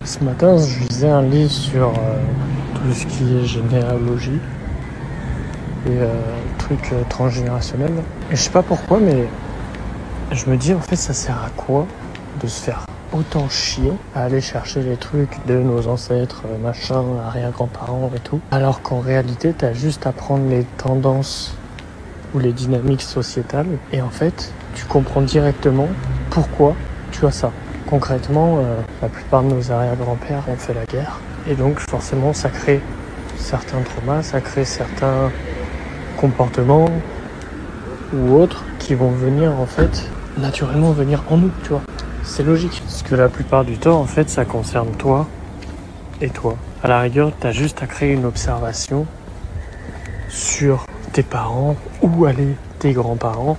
Ce matin, je lisais un livre sur tout ce qui est généalogie et trucs transgénérationnels. Et je sais pas pourquoi, mais je me dis en fait ça sert à quoi de se faire autant chier à aller chercher les trucs de nos ancêtres, machin, arrière-grands-parents et tout, alors qu'en réalité t'as juste à prendre les tendances ou les dynamiques sociétales et en fait tu comprends directement pourquoi tu as ça. Concrètement, la plupart de nos arrière-grands-pères ont fait la guerre et donc forcément ça crée certains traumas, ça crée certains comportements ou autres qui vont venir en fait naturellement venir en nous, tu vois. C'est logique. Parce que la plupart du temps en fait ça concerne toi et toi. À la rigueur, t'as juste à créer une observation sur tes parents ou aller tes grands-parents.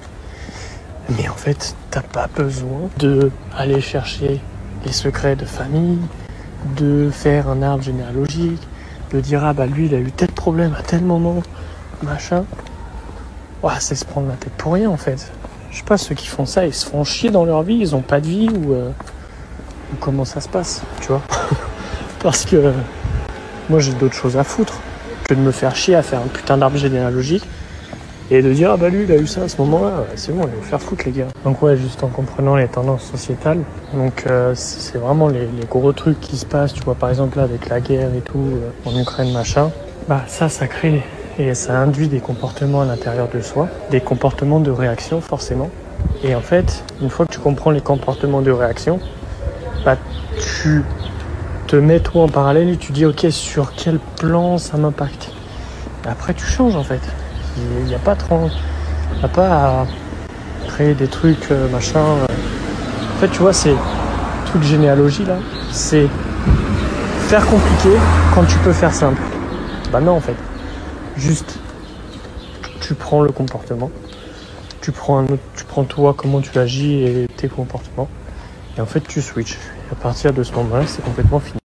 Mais en fait, t'as pas besoin de aller chercher les secrets de famille, de faire un arbre généalogique, de dire ah bah lui il a eu tel problème à tel moment, machin. Ouah, c'est se prendre la tête pour rien en fait. Je sais pas, ceux qui font ça, ils se font chier dans leur vie, ils ont pas de vie ou comment ça se passe, tu vois. Parce que moi j'ai d'autres choses à foutre que de me faire chier à faire un putain d'arbre généalogique. Et de dire, ah bah lui, il a eu ça à ce moment-là, c'est bon, il va vous faire foutre, les gars. Donc ouais, juste en comprenant les tendances sociétales. Donc c'est vraiment les gros trucs qui se passent, tu vois, par exemple là, avec la guerre et tout, en Ukraine, machin. Bah ça crée et ça induit des comportements à l'intérieur de soi, des comportements de réaction, forcément. Et en fait, une fois que tu comprends les comportements de réaction, bah tu te mets toi en parallèle et tu dis, ok, sur quel plan ça m'impacte. Et après, tu changes, en fait. Il n'y a pas à créer des trucs machin. En fait, tu vois, c'est truc généalogie là, c'est faire compliqué quand tu peux faire simple. Bah non, en fait, juste tu prends le comportement, tu prends toi comment tu agis et tes comportements, et en fait tu switches. Et à partir de ce moment-là, c'est complètement fini.